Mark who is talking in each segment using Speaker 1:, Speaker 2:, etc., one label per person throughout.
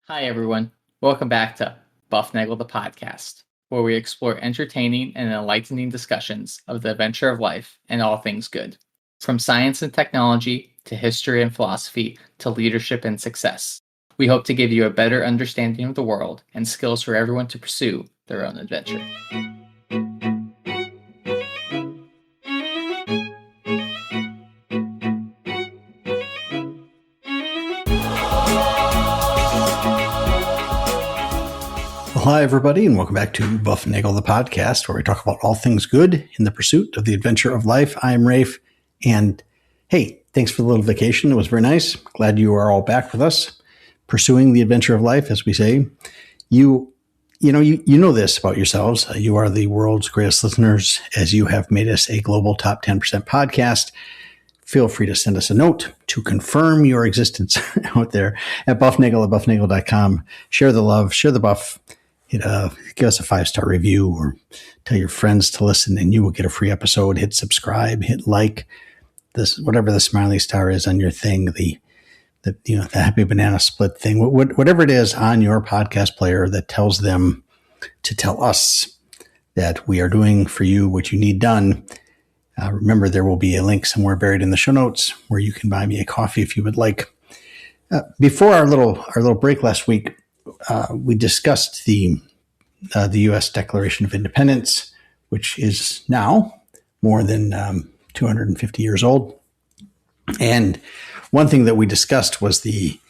Speaker 1: Hi, everyone. Welcome back to Bufnagle the podcast, where we explore entertaining and enlightening discussions of the adventure of life and all things good, from science and technology to history and philosophy to leadership and success. We hope to give you a better understanding of the world and skills for everyone to pursue their own adventure.
Speaker 2: Hi, everybody, and welcome back to Bufnagle the podcast, where we talk about all things good in the pursuit of the adventure of life. I'm Rafe, and hey, thanks for the little vacation. It was very nice. Glad you are all back with us, pursuing the adventure of life, as we say. You know this about yourselves. You are the world's greatest listeners, as you have made us a global top 10% podcast. Feel free to send us a note to confirm your existence out there at bufnagle@bufnagle.com. Share the love, share the buff. Give us a 5-star review or tell your friends to listen and you will get a free episode. Hit subscribe, hit like, this, whatever the smiley star is on your thing, the happy banana split thing, whatever it is on your podcast player that tells them to tell us that we are doing for you what you need done. Remember, there will be a link somewhere buried in the show notes where you can buy me a coffee if you would like. Before our little break last week, we discussed the U.S. Declaration of Independence, which is now more than 250 years old. And one thing that we discussed was the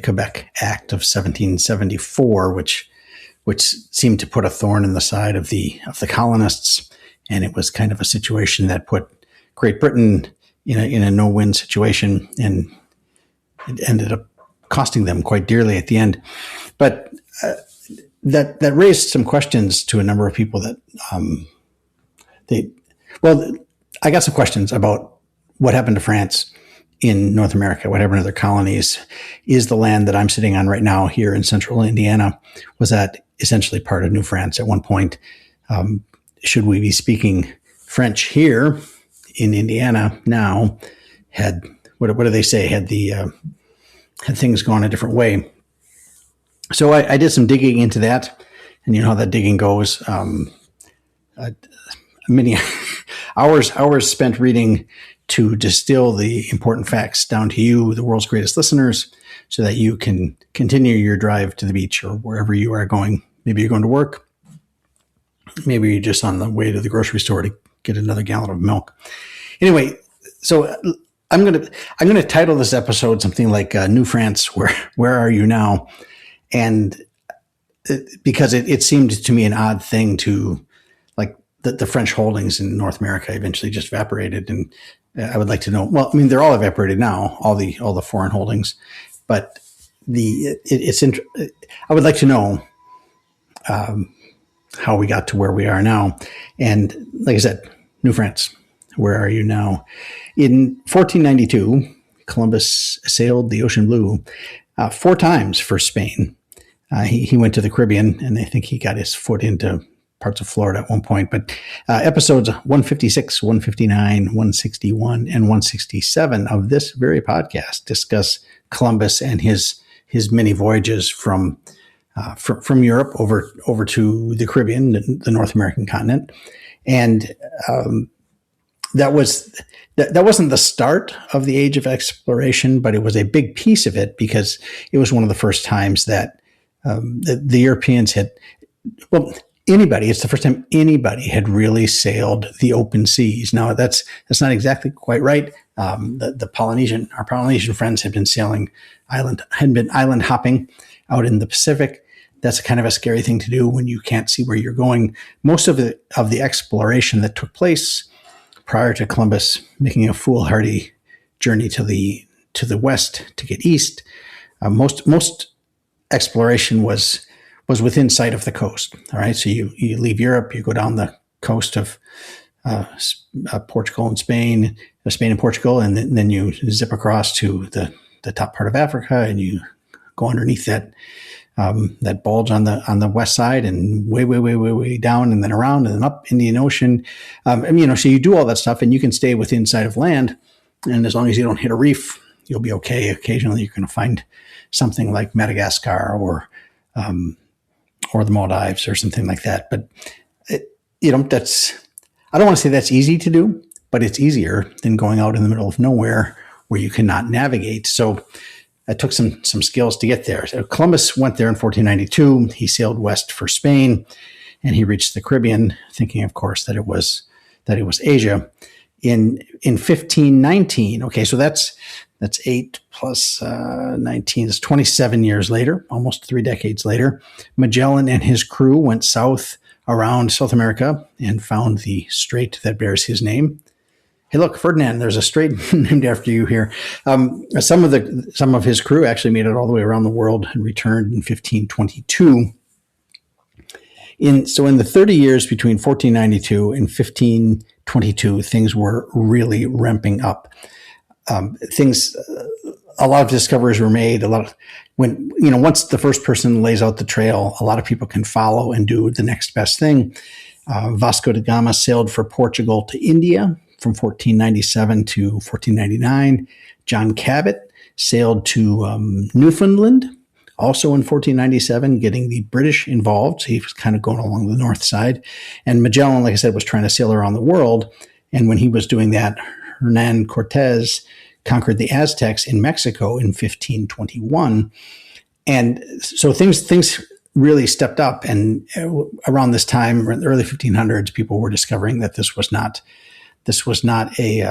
Speaker 2: Quebec Act of 1774, which seemed to put a thorn in the side of the colonists, and it was kind of a situation that put Great Britain in a no-win situation, and it ended up costing them quite dearly at the end. But that raised some questions to a number of people that I got some questions about what happened to France in North America, what happened to their colonies. Is the land that I'm sitting on right now here in central Indiana, was that essentially part of New France at one point? Should we be speaking French here in Indiana now? What do they say? Had things gone a different way? So I did some digging into that, and you know how that digging goes. Many hours spent reading to distill the important facts down to you, the world's greatest listeners, so that you can continue your drive to the beach or wherever you are going. Maybe you're going to work. Maybe you're just on the way to the grocery store to get another gallon of milk. Anyway, so I'm gonna title this episode something like New France, where are you now? And because it seemed to me an odd thing to, like, the French holdings in North America eventually just evaporated, and I would like to know. Well, I mean, they're all evaporated now, all the foreign holdings, but I would like to know how we got to where we are now. And like I said, New France, where are you now? In 1492, Columbus sailed the ocean blue 4 times for Spain. He went to the Caribbean, and I think he got his foot into parts of Florida at one point. But episodes 156, 159, 161, and 167 of this very podcast discuss Columbus and his many voyages from Europe over to the Caribbean, the North American continent. And that wasn't the start of the age of exploration, but it was a big piece of it, because it was one of the first times that the Europeans had, it's the first time anybody had really sailed the open seas. Now that's not exactly quite right. Our Polynesian friends had been island hopping out in the Pacific. That's kind of a scary thing to do when you can't see where you're going. Most of the exploration that took place prior to Columbus making a foolhardy journey to the west to get east, most exploration was within sight of the coast. All right, so you leave Europe, you go down the coast of Portugal and Spain and Portugal, and then you zip across to the top part of Africa, and you go underneath that bulge on the west side, and way down, and then around, and then up Indian Ocean. So you do all that stuff, and you can stay within sight of land, and as long as you don't hit a reef, you'll be okay. Occasionally, you're going to find something like Madagascar or the Maldives or something like that. But that's, I don't want to say that's easy to do, but it's easier than going out in the middle of nowhere where you cannot navigate. So it took some skills to get there. So Columbus went there in 1492. He sailed west for Spain, and he reached the Caribbean, thinking, of course, that it was Asia. In 1519, okay, so that's 8 plus 19 is 27 years later, almost 3 decades later. Magellan and his crew went south around South America and found the strait that bears his name. Hey, look, Ferdinand, there's a strait named after you here. Some of his crew actually made it all the way around the world and returned in 1522. In the 30 years between 1492 and 1522, things were really ramping up. A lot of discoveries were made. Once the first person lays out the trail, a lot of people can follow and do the next best thing. Vasco da Gama sailed for Portugal to India from 1497 to 1499. John Cabot sailed to Newfoundland, also in 1497, getting the British involved. So he was kind of going along the north side. And Magellan, like I said, was trying to sail around the world. And when he was doing that, Hernan Cortez conquered the Aztecs in Mexico in 1521. And so things really stepped up. And around this time, in the early 1500s, people were discovering that this was not a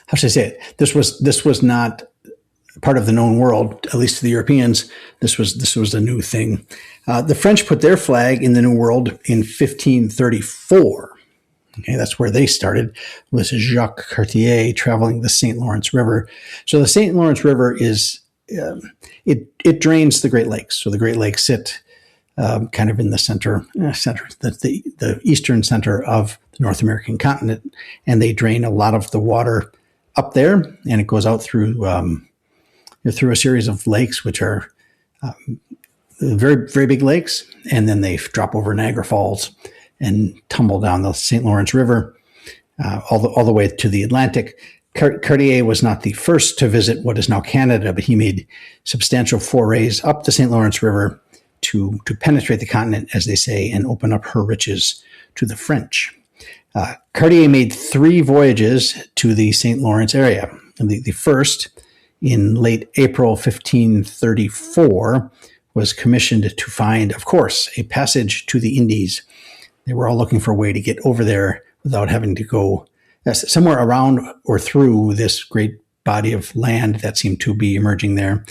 Speaker 2: how should I say it? This was not part of the known world, at least to the Europeans. This was a new thing. The French put their flag in the New World in 1534. Okay, that's where they started, with Jacques Cartier traveling the St. Lawrence River. So the St. Lawrence River is it drains the Great Lakes. So the Great Lakes sit kind of in the center, the eastern center of the North American continent, and they drain a lot of the water up there, and it goes out through a series of lakes, which are very, very big lakes, and then they drop over Niagara Falls and tumble down the St. Lawrence River all the way to the Atlantic. Cartier was not the first to visit what is now Canada, but he made substantial forays up the St. Lawrence River to penetrate the continent, as they say, and open up her riches to the French. Cartier made 3 voyages to the St. Lawrence area. The first, in late April 1534, was commissioned to find, of course, a passage to the Indies. They were all looking for a way to get over there without having to go somewhere around or through this great body of land that seemed to be emerging there.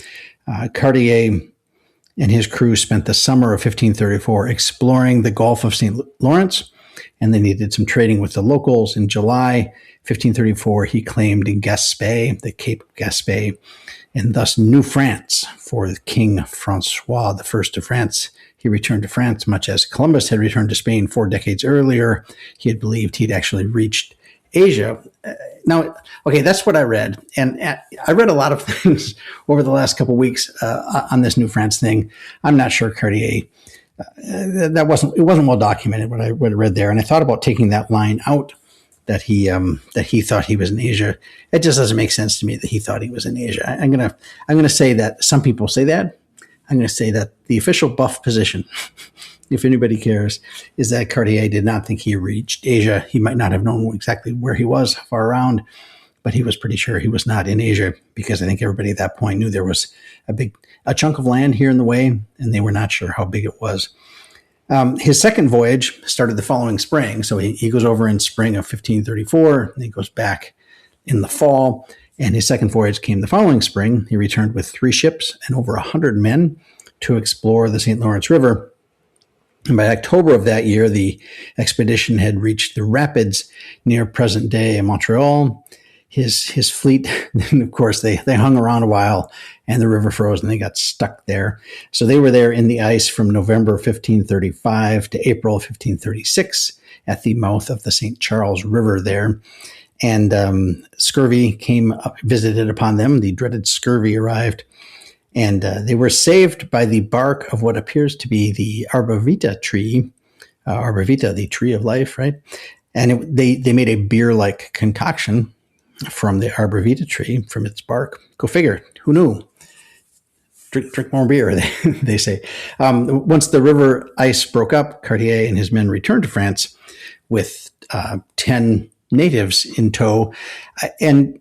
Speaker 2: Cartier and his crew spent the summer of 1534 exploring the Gulf of St. Lawrence, and then he did some trading with the locals. In July 1534, he claimed Gaspé, the Cape of Gaspé, and thus New France for King Francois I of France. He returned to France, much as Columbus had returned to Spain 4 decades earlier. He had believed he'd actually reached Asia. Now, okay, that's what I read. And I read a lot of things over the last couple of weeks on this New France thing. I'm not sure Cartier, it wasn't well documented what I read there. And I thought about taking that line out, that he thought he was in Asia. It just doesn't make sense to me that he thought he was in Asia. I'm gonna say that some people say that. I'm going to say that the official Buff position, if anybody cares, is that Cartier did not think he reached Asia. He might not have known exactly where he was far around, but he was pretty sure he was not in Asia, because I think everybody at that point knew there was a chunk of land here in the way, and they were not sure how big it was. His second voyage started the following spring. So he goes over in spring of 1534, and he goes back in the fall. And his second voyage came the following spring. He returned with 3 ships and over 100 men to explore the St. Lawrence River. And by October of that year, the expedition had reached the rapids near present-day Montreal. His fleet, of course, they hung around a while, and the river froze, and they got stuck there. So they were there in the ice from November 1535 to April 1536 at the mouth of the St. Charles River there. And scurvy visited upon them. The dreaded scurvy arrived, and they were saved by the bark of what appears to be the arborvitae tree, the tree of life, right? And they made a beer-like concoction, from the arborvitae tree, from its bark. Go figure. Who knew? Drink more beer, they say. Once the river ice broke up, Cartier and his men returned to France with 10 natives in tow. And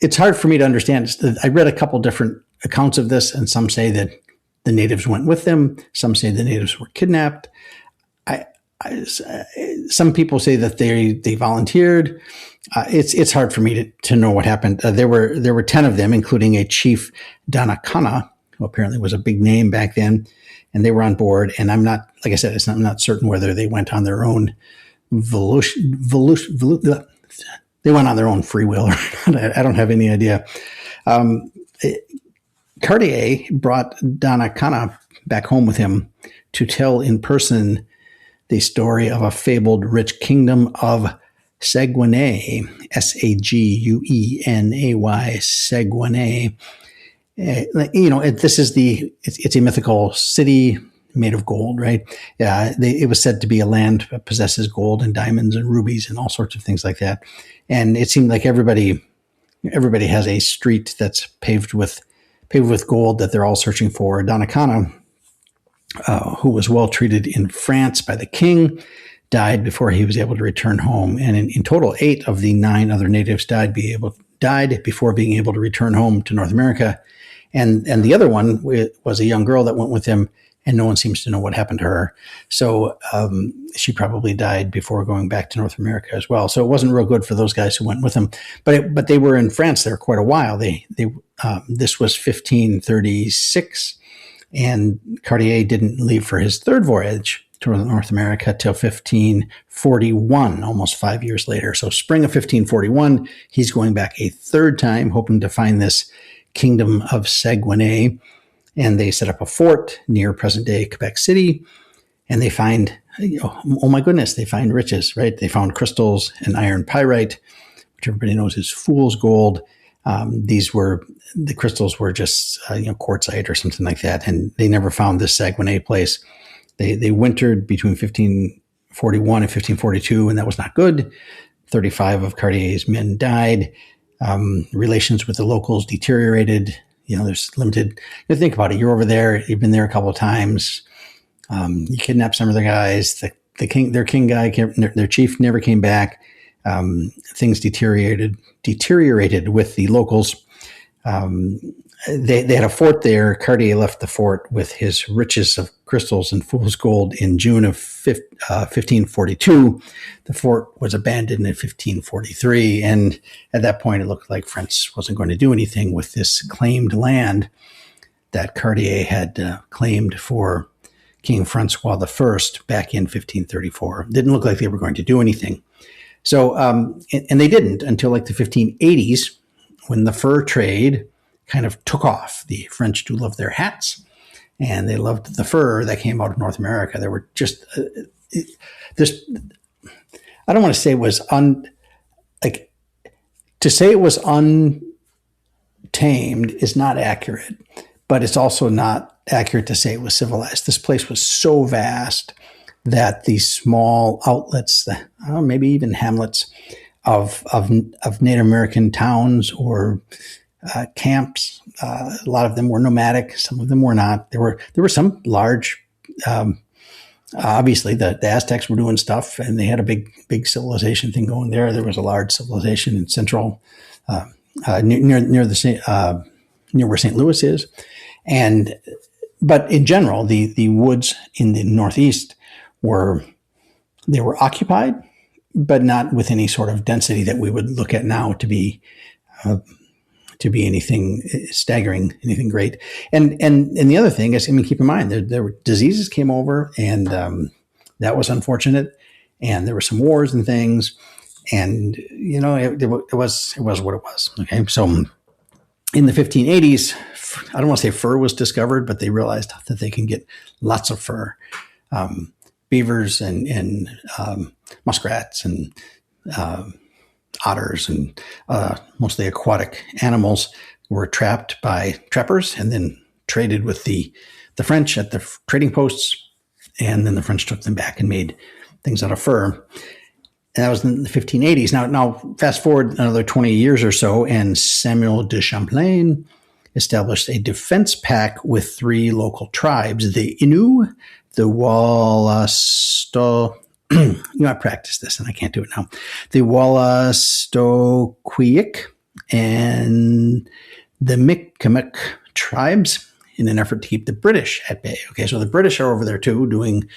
Speaker 2: it's hard for me to understand. I read a couple different accounts of this, and some say that the natives went with them. Some say the natives were kidnapped. Some people say that they volunteered. It's hard for me to know what happened. There were 10 of them, including a chief Donnacona, who apparently was a big name back then, and they were on board. And I'm not, like I said, I'm not certain whether they went on their own they went on their own free will or not. I don't have any idea. Cartier brought Donnacona back home with him to tell in person the story of a fabled rich kingdom of Saguenay, Saguenay, Saguenay. This is it's a mythical city made of gold, right? It was said to be a land that possesses gold and diamonds and rubies and all sorts of things like that. And it seemed like everybody has a street that's paved with gold that they're all searching for. Donnacona, who was well treated in France by the king, died before he was able to return home. And in total, 8 of the 9 other natives died before being able to return home to North America. And the other one was a young girl that went with him, and no one seems to know what happened to her. So she probably died before going back to North America as well. So it wasn't real good for those guys who went with him. But they were in France there quite a while. This was 1536, and Cartier didn't leave for his third voyage to North America till 1541, almost 5 years later. So spring of 1541, he's going back a third time, hoping to find this kingdom of Saguenay. And they set up a fort near present-day Quebec City, and they find, oh my goodness, they find riches, right? They found crystals and iron pyrite, which everybody knows is fool's gold. The crystals were just quartzite or something like that, and they never found this Saguenay place. They wintered between 1541 and 1542, and that was not good. 35 of Cartier's men died. Relations with the locals deteriorated. There's limited. Think about it. You're over there. You've been there a couple of times. You kidnapped some of the guys. Their king guy, their chief, never came back. Things deteriorated with the locals. They had a fort there. Cartier left the fort with his riches of crystals and fool's gold in June of 1542. The fort was abandoned in 1543. And at that point, it looked like France wasn't going to do anything with this claimed land that Cartier had claimed for King Francois I back in 1534. Didn't look like they were going to do anything. So, and they didn't until like the 1580s, when the fur trade kind of took off. The French do love their hats, and they loved the fur that came out of North America. There were just this. I don't want to say it was to say it was untamed is not accurate, but it's also not accurate to say it was civilized. This place was so vast that these small outlets, maybe even hamlets of Native American towns or camps. A lot of them were nomadic. Some of them were not. There were some large. Obviously, the Aztecs were doing stuff, and they had a big civilization thing going there. There was a large civilization in central near where St. Louis is, but in general, the woods in the Northeast were occupied, but not with any sort of density that we would look at now to be anything staggering, anything great. And the other thing is, keep in mind, there were diseases came over, and that was unfortunate. And there were some wars and things, and it was what it was. Okay, so in the 1580s, I don't want to say fur was discovered, but they realized that they can get lots of fur. Beavers and muskrats and otters and mostly aquatic animals were trapped by trappers and then traded with the French at the trading posts. And then the French took them back and made things out of fur. And that was in the 1580s. Now, fast forward another 20 years or so, and Samuel de Champlain established a defense pact with three local tribes: the Innu, the Wallasto. I practiced this and I can't do it now. The Wallastoquick and the Mi'kmaq tribes, in an effort to keep the British at bay. Okay, so the British are over there too, doing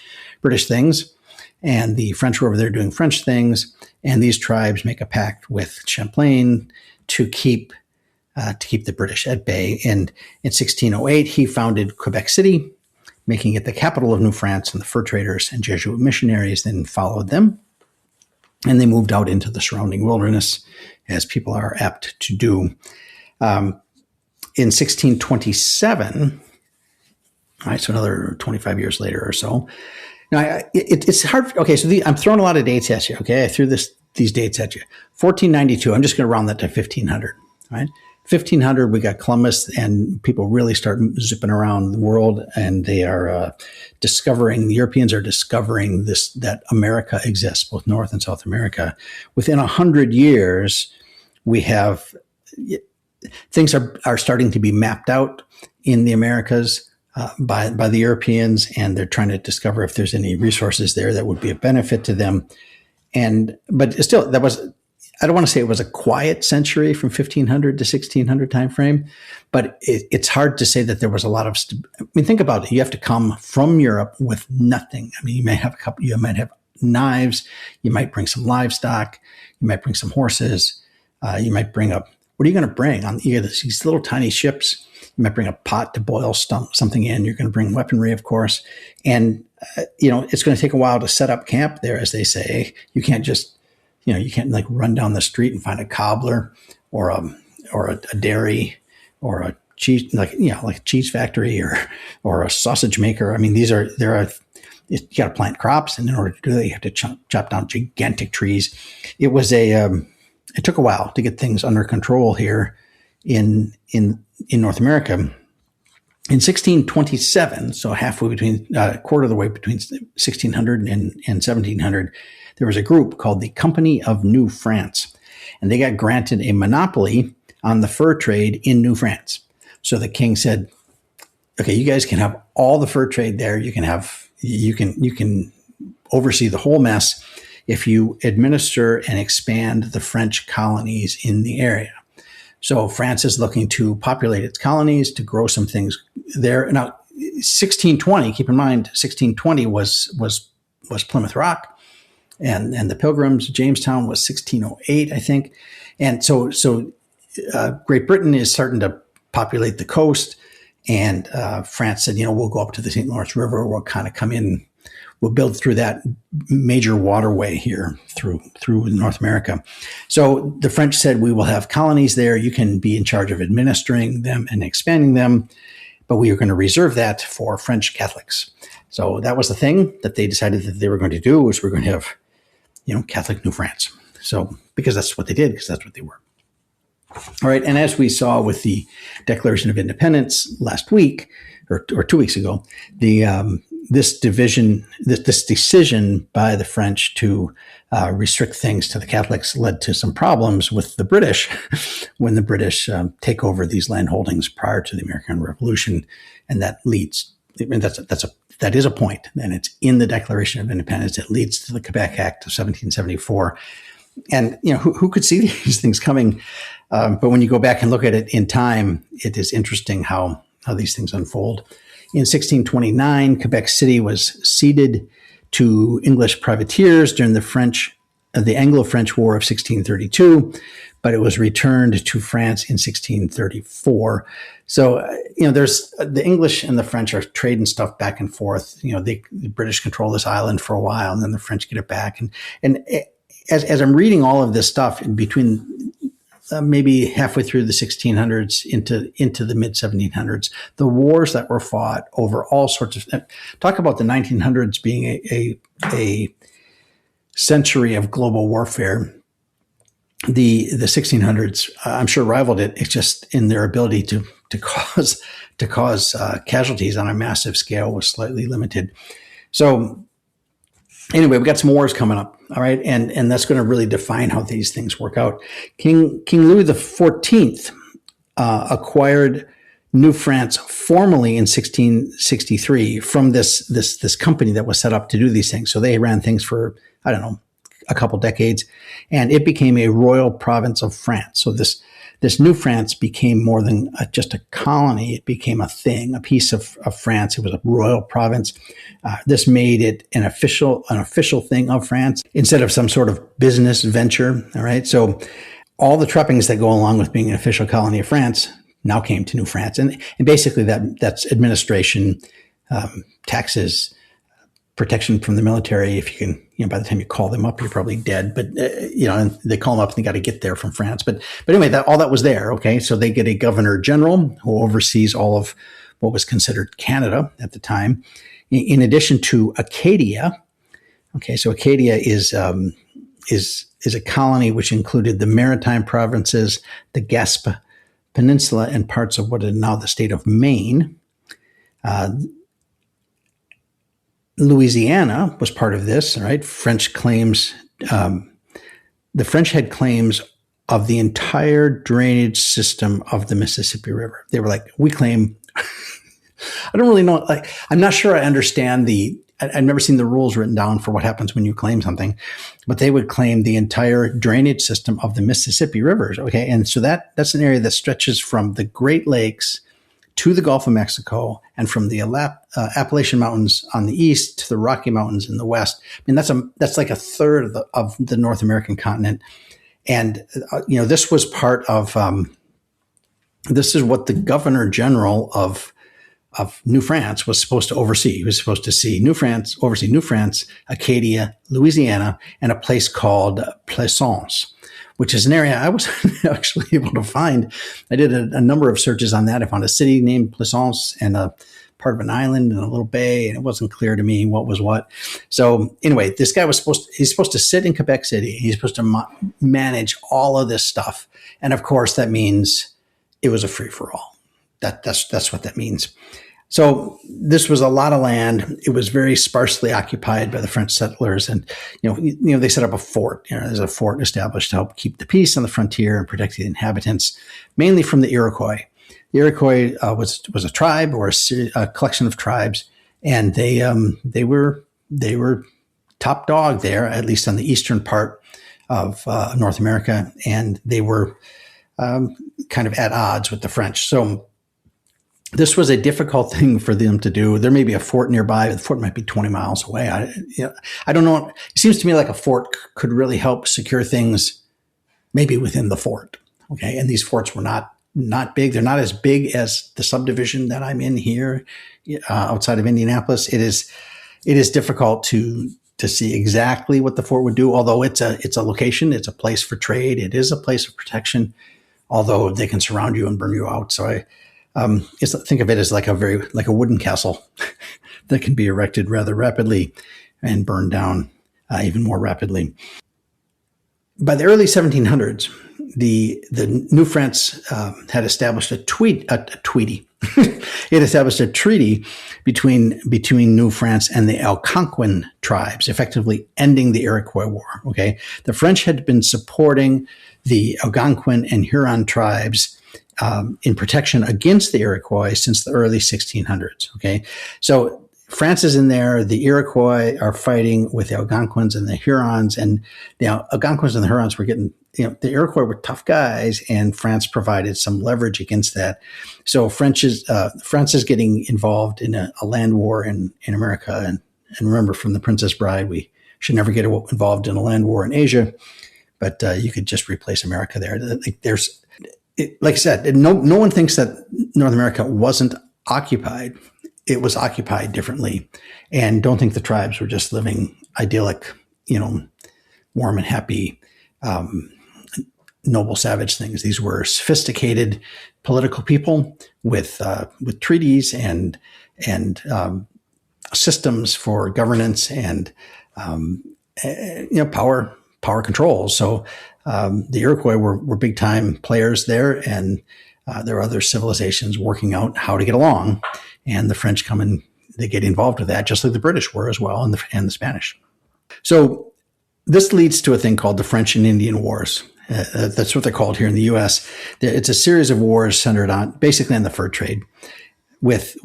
Speaker 2: British things, and the French were over there doing French things. And these tribes make a pact with Champlain to keep the British at bay. And in 1608, he founded Quebec City, making it the capital of New France, and the fur traders and Jesuit missionaries then followed them. And they moved out into the surrounding wilderness, as people are apt to do. In 1627, all right, so another 25 years later or so. Now, it's hard. Okay, so I'm throwing a lot of dates at you. Okay, I threw these dates at you. 1492. I'm just going to round that to 1500. Right, 1500. We got Columbus, and people really start zipping around the world, and they are discovering. The Europeans are discovering that America exists, both North and South America. Within 100 years, we have things are starting to be mapped out in the Americas by the Europeans, and they're trying to discover if there's any resources there that would be of benefit to them. But still, I don't want to say it was a quiet century from 1500 to 1600 timeframe, but it's hard to say that there was a lot of. Think about it. You have to come from Europe with nothing. I mean, you might have knives, you might bring some livestock, you might bring some horses, you might bring up. What are you going to bring on these little tiny ships? You might bring a pot to boil something in. You're going to bring weaponry, of course. And, it's going to take a while to set up camp there, as they say. You can't just, you can't like run down the street and find a cobbler or a dairy or a cheese, like a cheese factory or a sausage maker. I mean, you got to plant crops. And in order to do that, you have to chop down gigantic trees. It took a while to get things under control here in North America. In 1627, so halfway between, quarter of the way between 1600 and 1700, there was a group called the Company of New France, and they got granted a monopoly on the fur trade in New France. So the king said, "Okay, you guys can have all the fur trade there. You can oversee the whole mess if you administer and expand the French colonies in the area." So France is looking to populate its colonies, to grow some things there. Now, 1620, keep in mind, 1620 was Plymouth Rock, and the Pilgrims. Jamestown was 1608, I think. And so Great Britain is starting to populate the coast, and France said, we'll go up to the St. Lawrence River. We'll kind of come in. We'll build through that major waterway here through North America. So the French said, we will have colonies there. You can be in charge of administering them and expanding them, but we are going to reserve that for French Catholics. So that was the thing that they decided that they were going to do, was we're going to have, Catholic New France. So because that's what they did, because that's what they were. All right. And as we saw with the Declaration of Independence last week, or 2 weeks ago, this decision by the French to restrict things to the Catholics led to some problems with the British when the British take over these land holdings prior to the American Revolution, and that is a point, and it's in the Declaration of Independence. It leads to the Quebec Act of 1774, and who could see these things coming? But when you go back and look at it in time, it is interesting how these things unfold. In 1629, Quebec City was ceded to English privateers during the Anglo-French War of 1632, but it was returned to France in 1634. So, there's the English and the French are trading stuff back and forth. The British control this island for a while, and then the French get it back. And as I'm reading all of this stuff in between, maybe halfway through the 1600s into the mid 1700s, the wars that were fought over all sorts of, talk about the 1900s being a century of global warfare. The 1600s, I'm sure, rivaled it. It's just in their ability to cause casualties on a massive scale was slightly limited. So Anyway, we got some wars coming up, all right, and that's going to really define how these things work out. King Louis the XIV acquired New France formally in 1663 from this company that was set up to do these things. So they ran things for, I don't know, a couple decades, and it became a royal province of France. So this New France became more than just a colony. It became a thing, a piece of France. It was a royal province. This made it an official thing of France instead of some sort of business venture. All right. So all the trappings that go along with being an official colony of France now came to New France. And basically that's administration, taxes, protection from the military. If you can, by the time you call them up, you're probably dead. But and they call them up and they got to get there from France. But anyway, all that was there. Okay, so they get a governor general who oversees all of what was considered Canada at the time, in addition to Acadia. Okay, so Acadia is a colony which included the Maritime provinces, the Gaspe Peninsula, and parts of what is now the state of Maine. Louisiana was part of this, right? French claims, the French had claims of the entire drainage system of the Mississippi River. They were like, we claim, I don't really know, I'm not sure I understand I've never seen the rules written down for what happens when you claim something, but they would claim the entire drainage system of the Mississippi rivers. Okay. And so that's an area that stretches from the Great Lakes to the Gulf of Mexico, and from the Appalachian Mountains on the east to the Rocky Mountains in the west. I mean, that's like a third of the North American continent. And, this was part of, this is what the governor general of New France was supposed to oversee. He was supposed to oversee New France, Acadia, Louisiana, and a place called Plaisance, which is an area I was actually able to find. I did a number of searches on that. I found a city named Plaisance and a part of an island and a little bay, and it wasn't clear to me what was what. So anyway, this guy he's supposed to sit in Quebec City. He's supposed to manage all of this stuff. And of course, that means it was a free-for-all. That's what that means. So this was a lot of land. It was very sparsely occupied by the French settlers, and they set up a fort. There's a fort established to help keep the peace on the frontier and protect the inhabitants, mainly from the Iroquois. The Iroquois was a tribe, or a collection of tribes, and they were top dog there, at least on the eastern part of North America, and they were kind of at odds with the French. So this was a difficult thing for them to do. There may be a fort nearby. The fort might be 20 miles away. I don't know. It seems to me like a fort could really help secure things maybe within the fort. Okay. And these forts were not big. They're not as big as the subdivision that I'm in here outside of Indianapolis. It is difficult to see exactly what the fort would do, although it's a location. It's a place for trade. It is a place of protection, although they can surround you and burn you out. So think of it as like a wooden castle that can be erected rather rapidly and burned down even more rapidly. By the early 1700s, the New France had established a treaty. It established a treaty between New France and the Algonquin tribes, effectively ending the Iroquois War. Okay, the French had been supporting the Algonquin and Huron tribes in protection against the Iroquois since the early 1600s. Okay, so France is in there. The Iroquois are fighting with the Algonquins and the Hurons, and the Algonquins and the Hurons were getting, the Iroquois were tough guys, and France provided some leverage against that. So France is getting involved in a land war in America, and remember, from The Princess Bride, we should never get involved in a land war in Asia, but you could just replace America there. Like I said, no one thinks that North America wasn't occupied. It was occupied differently, and don't think the tribes were just living idyllic, warm and happy, noble savage things. These were sophisticated political people with treaties and systems for governance and power controls. So the Iroquois were big time players there, and there are other civilizations working out how to get along. And the French come and they get involved with that, just like the British were as well, and the Spanish. So this leads to a thing called the French and Indian Wars. That's what they're called here in the U.S. It's a series of wars centered on basically on the fur trade, with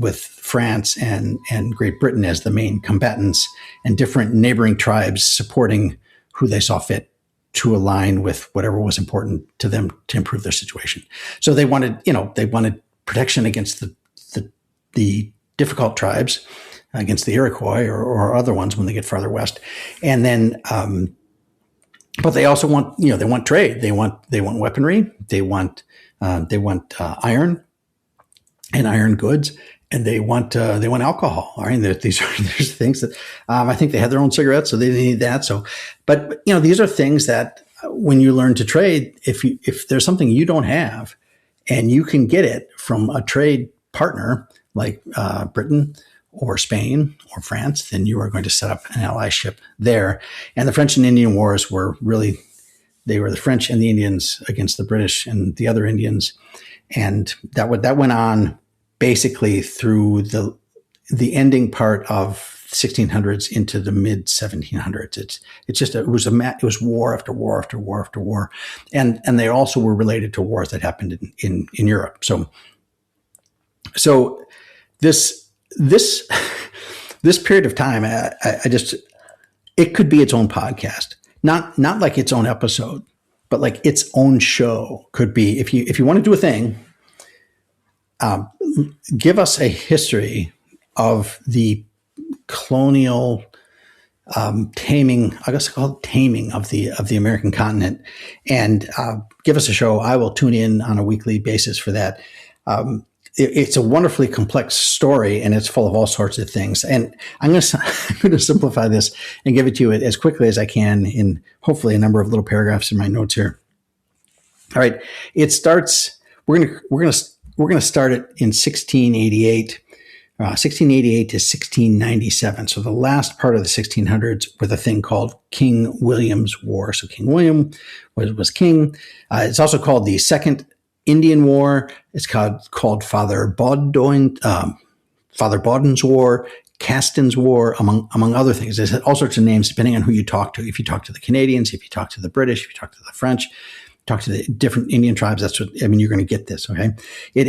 Speaker 2: France and Great Britain as the main combatants, and different neighboring tribes supporting who they saw fit to align with whatever was important to them to improve their situation. So they wanted protection against the difficult tribes, against the Iroquois or other ones when they get farther west, and then. But they also want, they want trade. They want weaponry. They want iron and iron goods, and they want alcohol. All right, there's things that I think they had their own cigarettes, so they need that. So, but these are things that when you learn to trade, if there's something you don't have, and you can get it from a trade partner like Britain or Spain or France, then you are going to set up an allyship there. And the French and Indian Wars were they were the French and the Indians against the British and the other Indians. And that went on basically through the ending part of 1600s into the mid 1700s. It was war after war after war after war. And they also were related to wars that happened in Europe. So this period of time, it could be its own podcast, not like its own episode, but like its own show could be. If you want to do a thing, give us a history of the colonial taming. I guess called taming of the American continent, and give us a show. I will tune in on a weekly basis for that. It's a wonderfully complex story, and it's full of all sorts of things. And I'm going to simplify this and give it to you as quickly as I can in hopefully a number of little paragraphs in my notes here. All right, it starts. We're going to start it in 1688 to 1697. So the last part of the 1600s with a thing called King William's War. So King William was king. It's also called the Second Indian War. It's called Father Bauden's War, Caston's War, among other things. There's all sorts of names depending on who you talk to. If you talk to the Canadians, if you talk to the British, if you talk to the French, talk to the different Indian tribes. You're going to get this. Okay. It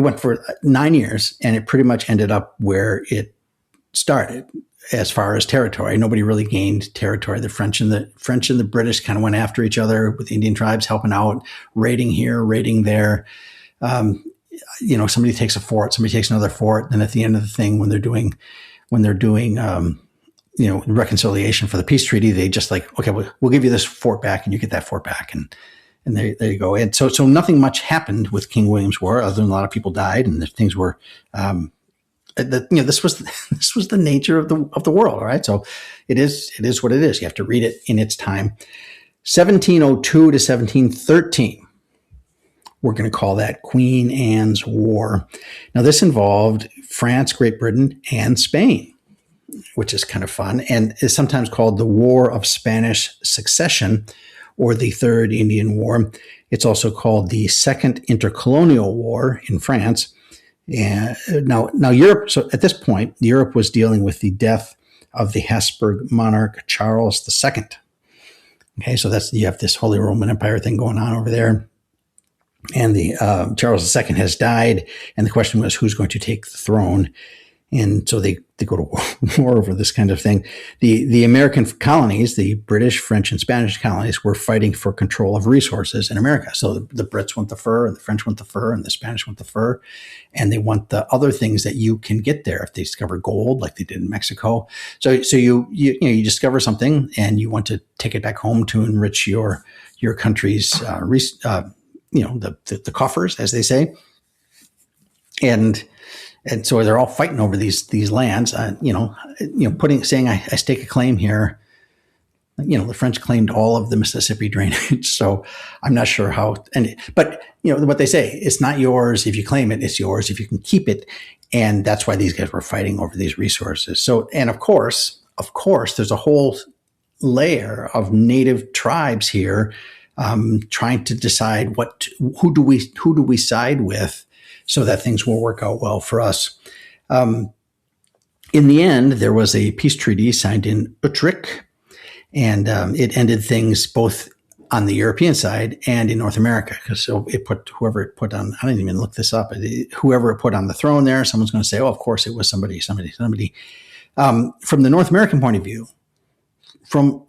Speaker 2: went for 9 years, and it pretty much ended up where it started. As far as territory, nobody really gained territory. The French and the British kind of went after each other with the Indian tribes helping out, raiding here, raiding there. Somebody takes a fort, somebody takes another fort. Then at the end of the thing, when they're doing reconciliation for the peace treaty, they just like, okay, we'll give you this fort back, and you get that fort back, and there you go. And so nothing much happened with King William's War, other than a lot of people died, and things were. This was the nature of the world. All right. So it is what it is. You have to read it in its time. 1702 to 1713. We're going to call that Queen Anne's War. Now this involved France, Great Britain, and Spain, which is kind of fun, and is sometimes called the War of Spanish Succession or the Third Indian War. It's also called the Second Intercolonial War in France. And now Europe. So at this point, Europe was dealing with the death of the Habsburg monarch Charles II. Okay, so you have this Holy Roman Empire thing going on over there, and the Charles II has died, and the question was who's going to take the throne. And so they go to war over this kind of thing. The American colonies, the British, French, and Spanish colonies, were fighting for control of resources in America. So the Brits want the fur, and the French want the fur, and the Spanish want the fur, and they want the other things that you can get there if they discover gold, like they did in Mexico. So you discover something, and you want to take it back home to enrich your country's the coffers, as they say, and so they're all fighting over these lands, saying I stake a claim here. The French claimed all of the Mississippi drainage, so I'm not sure how. But what they say, it's not yours if you claim it; it's yours if you can keep it. And that's why these guys were fighting over these resources. So, and of course, there's a whole layer of native tribes here trying to decide who do we side with, so that things will work out well for us. in the end, there was a peace treaty signed in Utrecht, and it ended things both on the European side and in North America. Because so it put whoever it put on, I didn't even look this up, whoever it put on the throne there, someone's going to say, oh, of course it was somebody. From the North American point of view,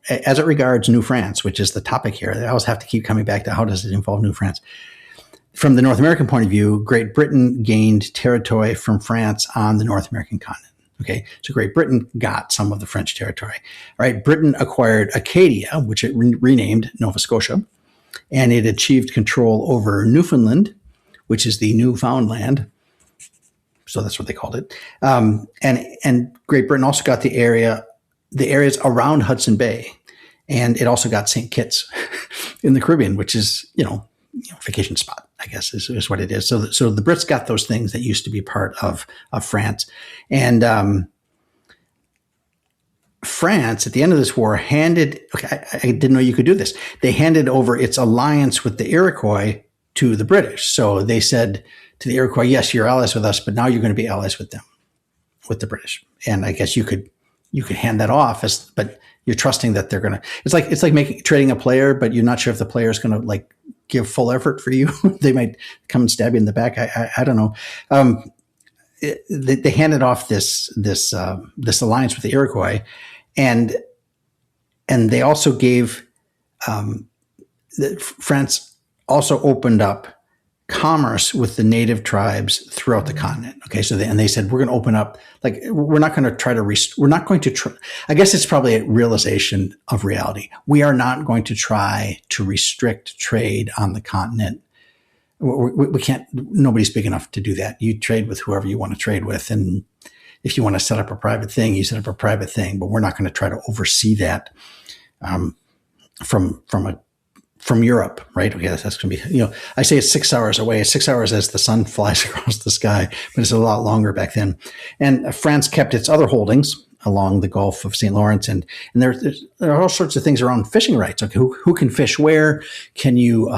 Speaker 2: as it regards New France, which is the topic here, I always have to keep coming back to how does it involve New France. From the North American point of view, Great Britain gained territory from France on the North American continent. Okay, so Great Britain got some of the French territory. All right, Britain acquired Acadia, which it renamed Nova Scotia, and it achieved control over Newfoundland, which is the Newfoundland. So that's what they called it. And Great Britain also got the areas around Hudson Bay, and it also got St. Kitts in the Caribbean, which is vacation spot, I guess is what it is. So the Brits got those things that used to be part of France. And France, at the end of this war, I didn't know you could do this. They handed over its alliance with the Iroquois to the British. So they said to the Iroquois, yes, you're allies with us, but now you're going to be allies with them, with the British. And I guess you could hand that off but you're trusting that they're going to, it's like trading a player, but you're not sure if the player is going to give full effort for you. They might come and stab you in the back. I don't know. They handed off this alliance with the Iroquois, and they also gave France also opened up commerce with the native tribes throughout the continent. Okay, so they said we're going to open up. We're not going to try to. I guess it's probably a realization of reality. We are not going to try to restrict trade on the continent. We can't. Nobody's big enough to do that. You trade with whoever you want to trade with, and if you want to set up a private thing, you set up a private thing. But we're not going to try to oversee that from Europe, right? Okay, that's going to be, I say it's 6 hours away. It's 6 hours as the sun flies across the sky, but it's a lot longer back then. And France kept its other holdings along the Gulf of St. Lawrence, and there are all sorts of things around fishing rights. Okay, who can fish where? Can you?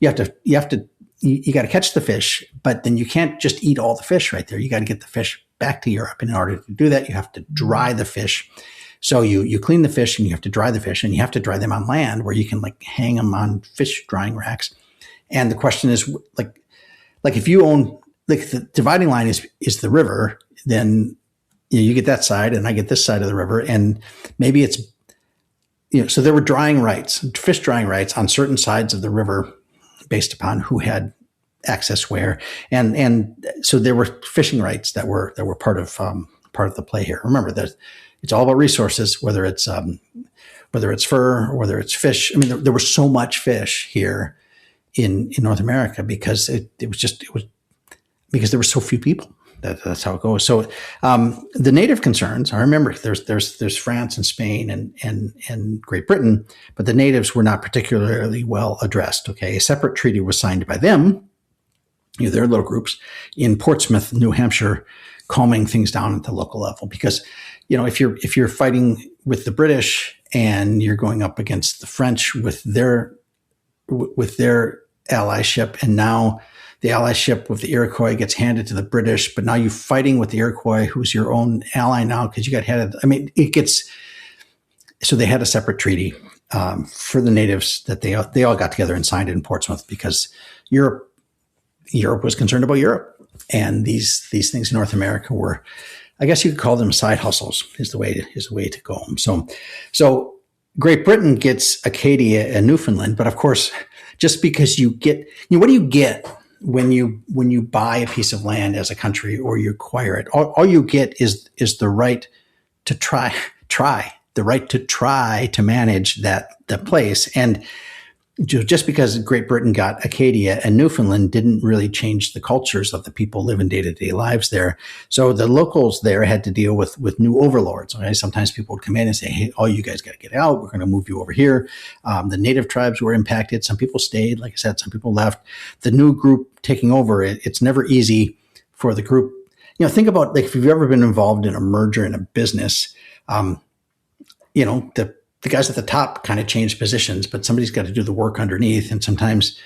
Speaker 2: You got to catch the fish, but then you can't just eat all the fish right there. You got to get the fish back to Europe, and in order to do that, you have to dry the fish. So you clean the fish and you have to dry the fish, and you have to dry them on land where you can hang them on fish drying racks. And the question is if you own, the dividing line is the river, then you get that side and I get this side of the river. And maybe it's, so there were fish drying rights on certain sides of the river based upon who had access where. And so there were fishing rights that were part of the play here. Remember that it's all about resources, whether it's fur or whether it's fish. I mean, there was so much fish here in North America because it was because there were so few people. That's how it goes. So the native concerns, I remember there's France and Spain and Great Britain, but the natives were not particularly well addressed. Okay, a separate treaty was signed by them, their little groups in Portsmouth, New Hampshire, calming things down at the local level. Because if you're fighting with the British and you're going up against the French with their allyship, and now the allyship with the Iroquois gets handed to the British, but now you're fighting with the Iroquois, who's your own ally now because you got handed. I mean, it gets. So they had a separate treaty for the natives that they all got together and signed it in Portsmouth because Europe was concerned about Europe, and these things in North America were, I guess you could call them side hustles is the way to go. So Great Britain gets Acadia and Newfoundland, but of course, just because you get, what do you get when you buy a piece of land as a country or you acquire it? All you get is the right to try to manage that place. And just because Great Britain got Acadia and Newfoundland didn't really change the cultures of the people living day-to-day lives there. So the locals there had to deal with new overlords. Okay? Sometimes people would come in and say, hey, oh, you guys got to get out. We're going to move you over here. The native tribes were impacted. Some people stayed. Like I said, some people left. The new group taking over, it's never easy for the group. Think about if you've ever been involved in a merger in a business, the guys at the top kind of change positions, but somebody's got to do the work underneath. And sometimes,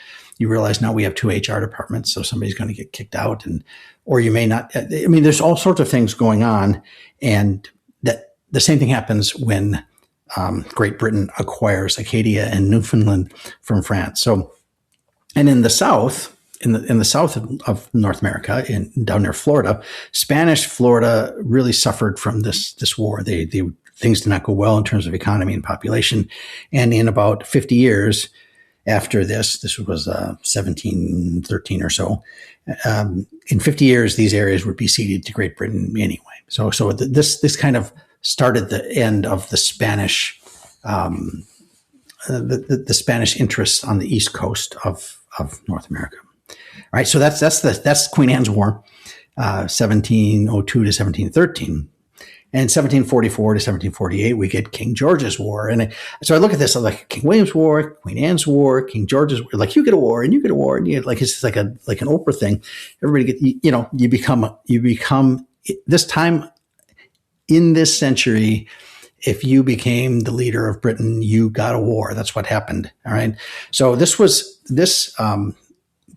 Speaker 2: you realize now we have two HR departments, so somebody's going to get kicked out, or you may not. I mean, there's all sorts of things going on, and that the same thing happens when Great Britain acquires Acadia and Newfoundland from France. So, and in the South, in the south of North America, down near Florida, Spanish Florida really suffered from this war. Things did not go well in terms of economy and population, and in about 50 years after this was 1713 or so. In 50 years, these areas would be ceded to Great Britain anyway. So this kind of started the end of the Spanish, the Spanish interests on the east coast of North America. All right, so that's Queen Anne's War, 1702 to 1713. And 1744 to 1748, we get King George's War. And so I look at this, I'm like King William's War, Queen Anne's War, King George's War. Like you get a war and you get a war, and you like it's like an Oprah thing. Everybody you become this time in this century. If you became the leader of Britain, you got a war. That's what happened. All right. So this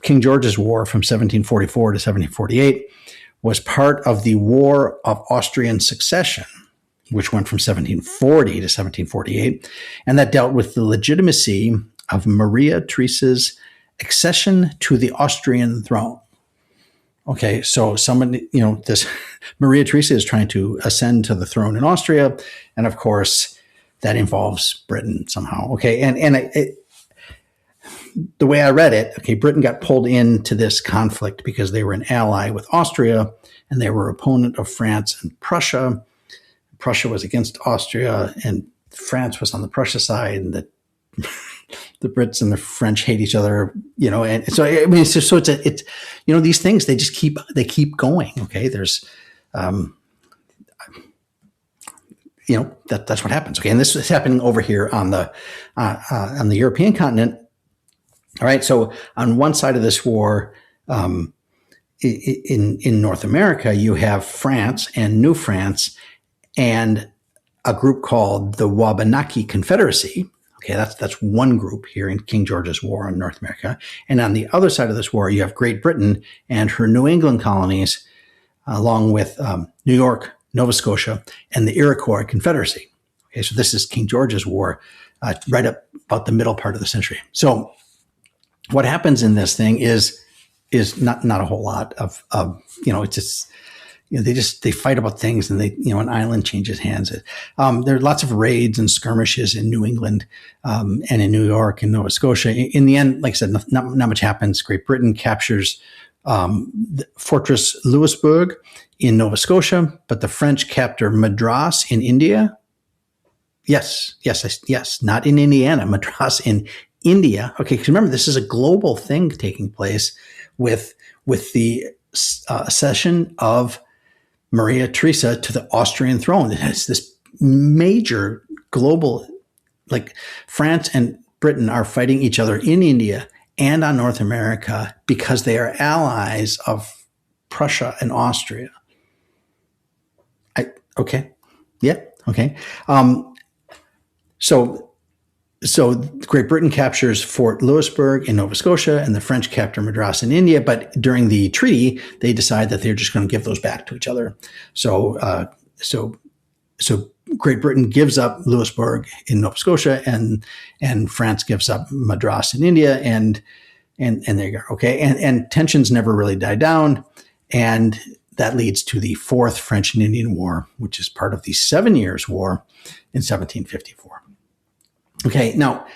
Speaker 2: King George's War from 1744 to 1748. Was part of the War of Austrian Succession, which went from 1740 to 1748, and that dealt with the legitimacy of Maria Theresa's accession to the Austrian throne. Okay, so this Maria Theresa is trying to ascend to the throne in Austria, and of course that involves Britain somehow. Okay, and the way I read it, Britain got pulled into this conflict because they were an ally with Austria and they were opponent of France and Prussia. Prussia was against Austria and France was on the Prussia side, and the Brits and the French hate each other, and so I mean, it's these things, they just keep going. Okay. There's, that's what happens. Okay. And this is happening over here on the European continent. All right. So on one side of this war, in North America, you have France and New France and a group called the Wabanaki Confederacy. Okay. That's one group here in King George's War in North America. And on the other side of this war, you have Great Britain and her New England colonies, along with New York, Nova Scotia, and the Iroquois Confederacy. Okay. So this is King George's War, right up about the middle part of the century. So what happens in this thing is not a whole lot of it's just they fight about things, and an island changes hands. There are lots of raids and skirmishes in New England and in New York and Nova Scotia. In the end, like I said, not much happens. Great Britain captures the Fortress Louisbourg in Nova Scotia, but the French capture Madras in India. Yes, not in Indiana, Madras in India. Okay, because remember, this is a global thing taking place with the accession of Maria Theresa to the Austrian throne. It has this major global, like France and Britain are fighting each other in India and on North America because they are allies of Prussia and Austria. Okay. So Great Britain captures Fort Louisbourg in Nova Scotia, and the French capture Madras in India. But during the treaty, they decide that they're just going to give those back to each other. So Great Britain gives up Louisbourg in Nova Scotia, and France gives up Madras in India, and there you go. Okay, and tensions never really die down, and that leads to the Fourth French and Indian War, which is part of the 7 Years' War in 1754. Okay, now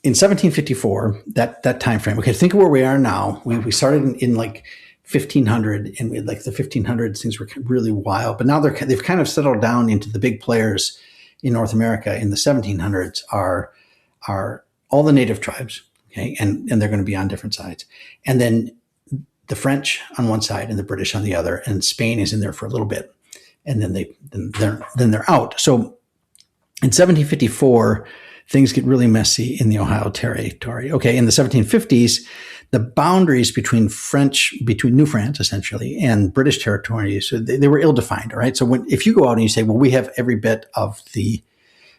Speaker 2: in 1754, that time frame. Okay, think of where we are now. We started in like 1500, and we had like the 1500s. Things were really wild, but now they've kind of settled down into the big players in North America. In the 1700s are all the native tribes. Okay, and they're going to be on different sides, and then the French on one side and the British on the other, and Spain is in there for a little bit, and then they're out. So in 1754. Things get really messy in the Ohio Territory. Okay, in the 1750s, the boundaries between New France, essentially, and British territories, so they were ill-defined, all right? So if you go out and you say, well, we have every bit of the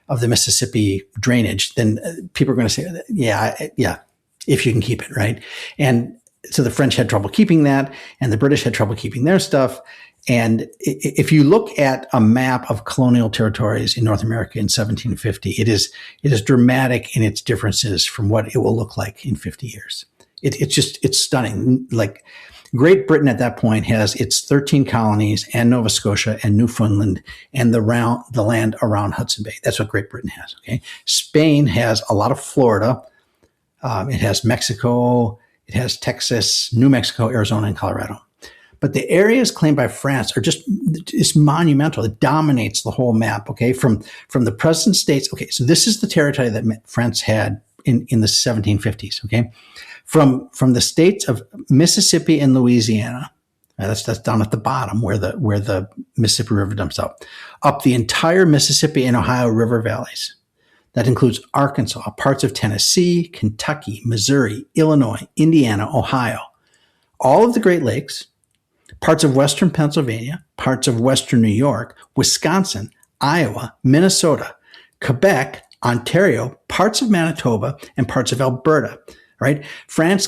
Speaker 2: Mississippi drainage, then people are going to say, yeah, if you can keep it, right? And so the French had trouble keeping that, and the British had trouble keeping their stuff. And if you look at a map of colonial territories in North America in 1750, it is dramatic in its differences from what it will look like in 50 years. It's stunning. Like Great Britain at that point has its 13 colonies and Nova Scotia and Newfoundland and the land around Hudson Bay. That's what Great Britain has. Okay. Spain has a lot of Florida. It has Mexico. It has Texas, New Mexico, Arizona, and Colorado. But the areas claimed by France are it's monumental. It dominates the whole map. Okay, from the present states. Okay, so this is the territory that France had in the 1750s. Okay, from the states of Mississippi and Louisiana. That's down at the bottom where the Mississippi River dumps out, up the entire Mississippi and Ohio River valleys. That includes Arkansas, parts of Tennessee, Kentucky, Missouri, Illinois, Indiana, Ohio, all of the Great Lakes, parts of western Pennsylvania, parts of western New York, Wisconsin, Iowa, Minnesota, Quebec, Ontario, parts of Manitoba, and parts of Alberta. Right? France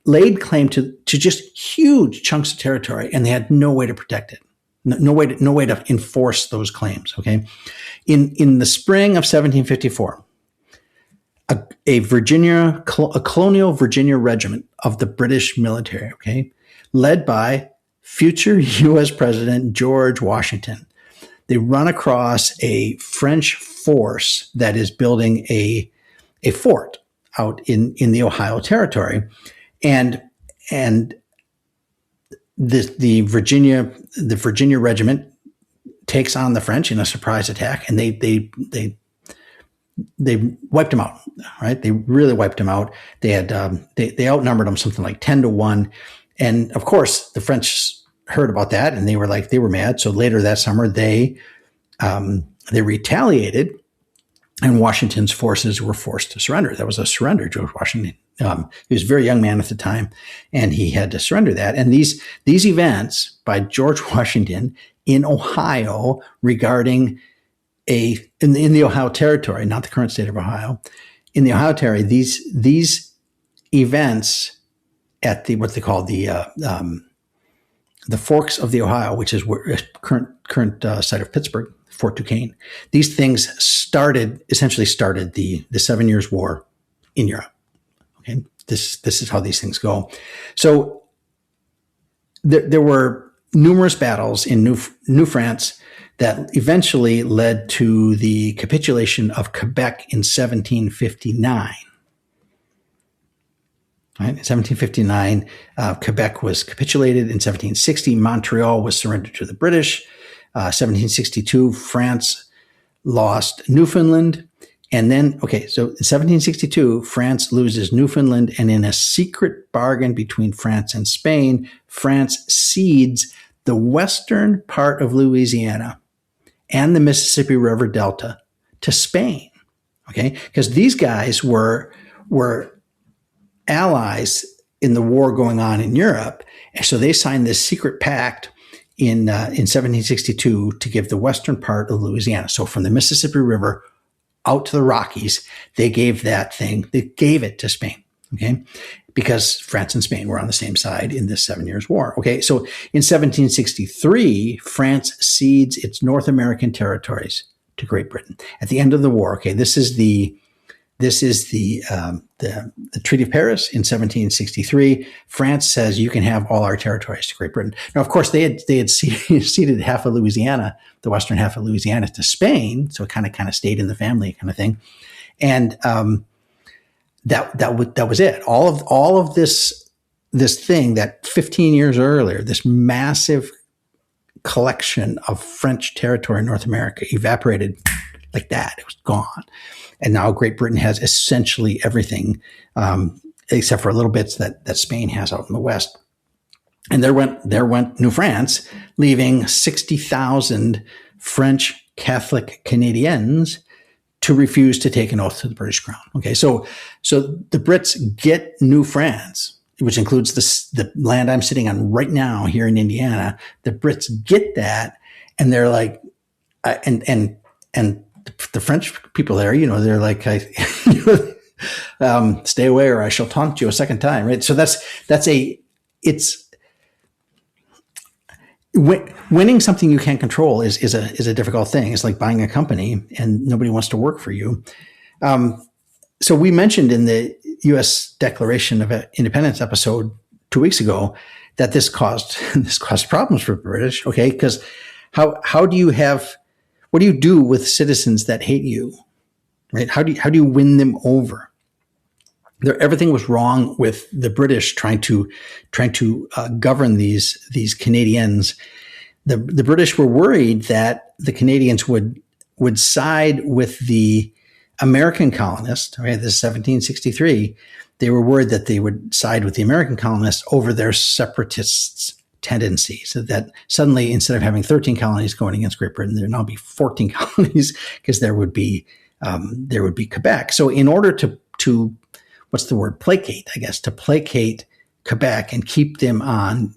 Speaker 2: laid claim to just huge chunks of territory, and they had no way to protect it. No way to enforce those claims. Okay, in the spring of 1754, a colonial Virginia regiment of the British military, okay, led by future U.S. President George Washington, they run across a French force that is building a fort out in the Ohio Territory, and the Virginia regiment takes on the French in a surprise attack, and they wiped them out. Right? They really wiped them out. They had they outnumbered them something like 10-1, and of course the French heard about that, and they were mad. So later that summer they retaliated, and Washington's forces were forced to surrender. That was a surrender. George Washington, he was a very young man at the time, and he had to surrender that. And these events by George Washington in Ohio regarding in the Ohio Territory, not the current state of Ohio, in the Ohio Territory, these events at what they call the Forks of the Ohio, which is where current site of Pittsburgh, Fort Duquesne. These things essentially started the 7 Years' War in Europe. Okay, this is how these things go. So there were numerous battles in New France that eventually led to the capitulation of Quebec in 1759. Right? In 1759, Quebec was capitulated. In 1760, Montreal was surrendered to the British. 1762, France lost Newfoundland. And then, so in 1762, France loses Newfoundland. And in a secret bargain between France and Spain, France cedes the western part of Louisiana and the Mississippi River Delta to Spain. Okay, because these guys were allies in the war going on in Europe. And so they signed this secret pact in 1762 to give the western part of Louisiana. So from the Mississippi River out to the Rockies, they gave it to Spain. Okay, because France and Spain were on the same side in this 7 Years' War. Okay, so in 1763, France cedes its North American territories to Great Britain. At the end of the war, this is the Treaty of Paris in 1763. France says you can have all our territories to Great Britain. Now, of course, they had ceded half of Louisiana, the western half of Louisiana, to Spain, so it kind of stayed in the family, kind of thing. And that was it. All of this thing that 15 years earlier, this massive collection of French territory in North America evaporated like that. It was gone. And now Great Britain has essentially everything, except for little bits that Spain has out in the west. And there went New France, leaving 60,000 French Catholic Canadians to refuse to take an oath to the British crown. Okay, so the Brits get New France, which includes the land I'm sitting on right now here in Indiana. The Brits get that, and they're like, and the French people there, they're like, Stay away or I shall taunt you a second time, right? So it's winning something you can't control is a difficult thing. It's like buying a company and nobody wants to work for you. So we mentioned in the U.S. Declaration of Independence episode 2 weeks ago that this caused problems for the British. Okay, because what do you do with citizens that hate you, right? How do you win them over? Everything was wrong with the British trying to govern these Canadians. The British were worried that the Canadians would side with the American colonists. Right, this is 1763. They were worried that they would side with the American colonists over their separatists' tendencies. So that suddenly, instead of having 13 colonies going against Great Britain, there'd now be 14 colonies because there would be Quebec. So in order to what's the word? Placate, I guess, to placate Quebec and keep them on,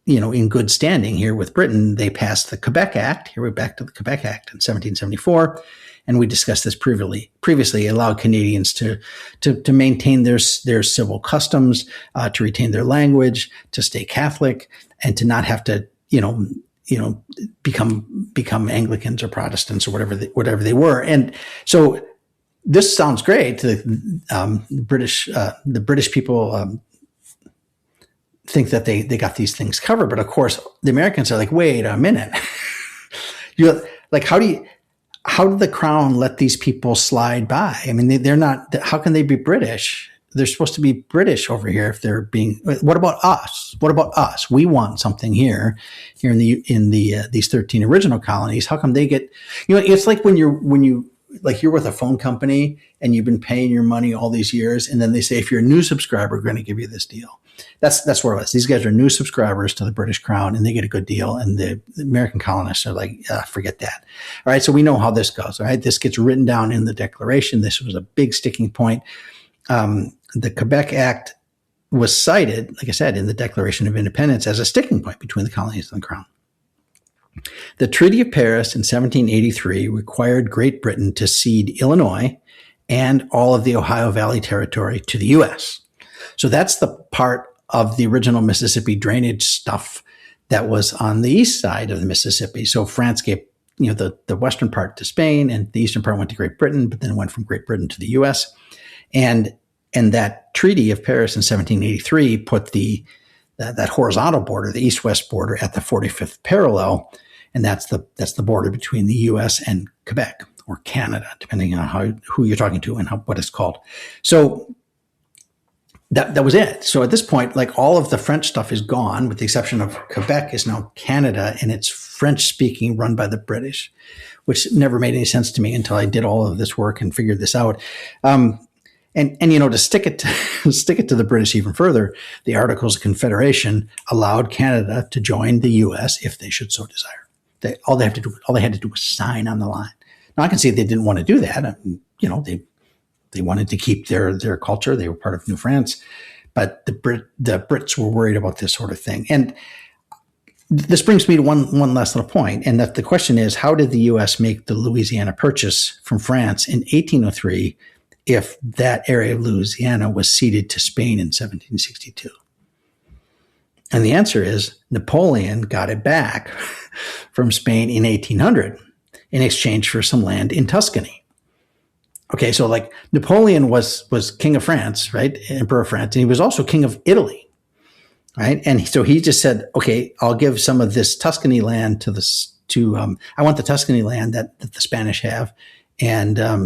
Speaker 2: in good standing here with Britain, they passed the Quebec Act. Here we're back to the Quebec Act in 1774. And we discussed this previously, allowed Canadians to maintain their civil customs, to retain their language, to stay Catholic, and to not have to, become Anglicans or Protestants or whatever they were. And so this sounds great. The British people think that they got these things covered, but of course the Americans are like, wait a minute, you're like, how did the Crown let these people slide by? I mean, they're not. How can they be British? They're supposed to be British over here. If they're being, what about us? What about us? We want something here in these 13 original colonies. How come they get? It's like when you're with a phone company and you've been paying your money all these years, and then they say, if you're a new subscriber, we're going to give you this deal. That's where it was. These guys are new subscribers to the British Crown, and they get a good deal. And the American colonists are like, forget that. All right, so we know how this goes. All right, this gets written down in the Declaration. This was a big sticking point. The Quebec Act was cited, like I said, in the Declaration of Independence as a sticking point between the colonies and the Crown. The Treaty of Paris in 1783 required Great Britain to cede Illinois and all of the Ohio Valley Territory to the U.S. So that's the part of the original Mississippi drainage stuff that was on the east side of the Mississippi. So France gave the western part to Spain, and the eastern part went to Great Britain, but then it went from Great Britain to the U.S. And that Treaty of Paris in 1783 put that horizontal border, the east-west border, at the 45th parallel, and that's the border between the U.S. and Quebec, or Canada, depending on who you're talking to and what it's called. So that was it. So at this point, like, all of the French stuff is gone, with the exception of Quebec is now Canada, and it's French-speaking, run by the British, which never made any sense to me until I did all of this work and figured this out. And to stick it to the British even further, the Articles of Confederation allowed Canada to join the U.S. if they should so desire. All they had to do was sign on the line. Now I can see they didn't want to do that. They wanted to keep their culture. They were part of New France, but the Brits were worried about this sort of thing. And this brings me to one last little point, and that the question is, how did the U.S. make the Louisiana Purchase from France in 1803 if that area of Louisiana was ceded to Spain in 1762? And the answer is Napoleon got it back from Spain in 1800 in exchange for some land in Tuscany. Okay, so like Napoleon was king of France, right? Emperor of France, and he was also king of Italy, right? And so he just said, okay, I'll give some of this Tuscany land I want the Tuscany land that the Spanish have. And I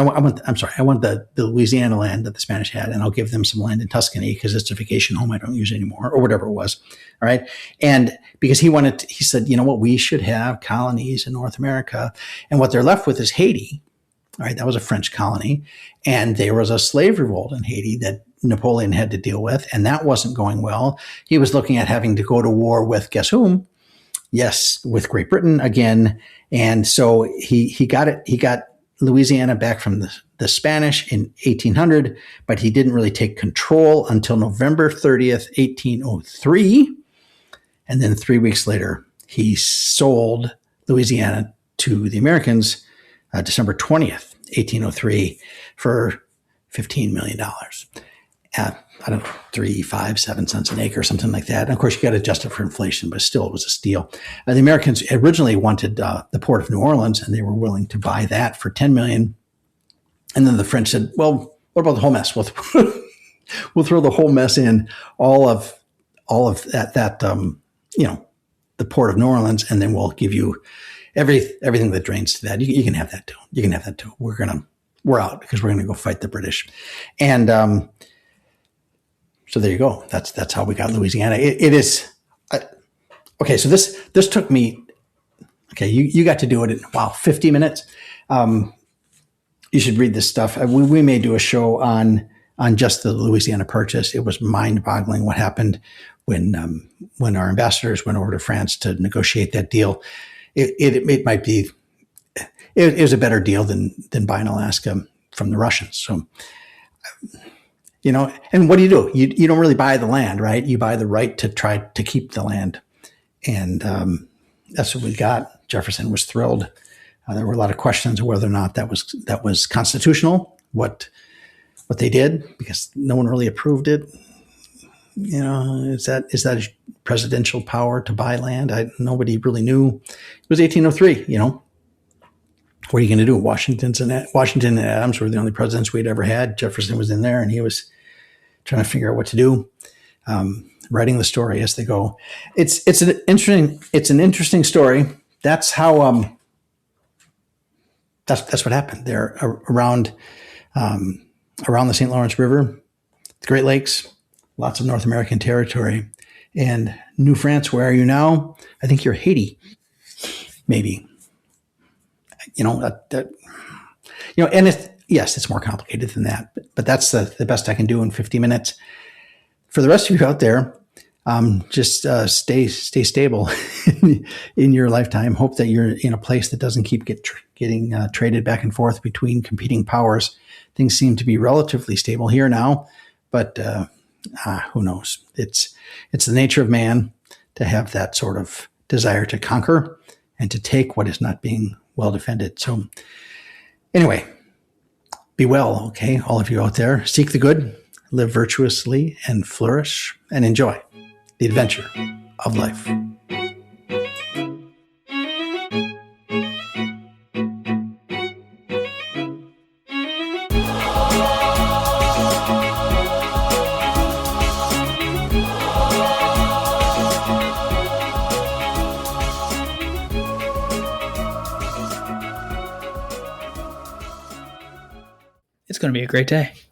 Speaker 2: want the Louisiana land that the Spanish had, and I'll give them some land in Tuscany because it's a vacation home I don't use anymore, or whatever it was. All right. And because he said, you know what, we should have colonies in North America. And what they're left with is Haiti. All right. That was a French colony. And there was a slave revolt in Haiti that Napoleon had to deal with. And that wasn't going well. He was looking at having to go to war with, guess whom? Yes, with Great Britain again. And so he got Louisiana back from the Spanish in 1800, but he didn't really take control until November 30th, 1803. And then 3 weeks later, he sold Louisiana to the Americans December 20th, 1803 for $15 million. I don't know, 3, 5, 7 cents an acre, something like that. And of course, you got to adjust it for inflation, but still, it was a steal. The Americans originally wanted the port of New Orleans, and they were willing to buy that for $10 million. And then the French said, "Well, what about the whole mess? We'll throw the whole mess in, all of that the port of New Orleans, and then we'll give you everything that drains to that. You can have that too. You can have that too. We're out because we're gonna go fight the British." And so there you go. That's how we got Louisiana. It is okay. So this took me. Okay, you got to do it in 50 minutes. You should read this stuff. We may do a show on just the Louisiana Purchase. It was mind-boggling what happened when our ambassadors went over to France to negotiate that deal. It might be it was a better deal than buying Alaska from the Russians. So. And what do? You don't really buy the land, right? You buy the right to try to keep the land. And that's what we got. Jefferson was thrilled. There were a lot of questions of whether or not that was constitutional, what they did, because no one really approved it. Is that a presidential power to buy land? Nobody really knew. It was 1803, What are you going to do? Washington and Adams were the only presidents we'd ever had. Jefferson was in there, and he was trying to figure out what to do, writing the story as they go. It's an interesting story. That's how that's what happened there around the St. Lawrence River, the Great Lakes, lots of North American territory, and New France. Where are you now? I think you're Haiti, maybe. And it's more complicated than that, but that's the best I can do in 50 minutes. For the rest of you out there, just stay stable in your lifetime. Hope that you're in a place that doesn't keep getting traded back and forth between competing powers. Things seem to be relatively stable here now, but who knows? It's the nature of man to have that sort of desire to conquer and to take what is not being well defended. So anyway, be well, okay? All of you out there, seek the good, live virtuously, and flourish, and enjoy the adventure of life.
Speaker 1: It's going to be a great day.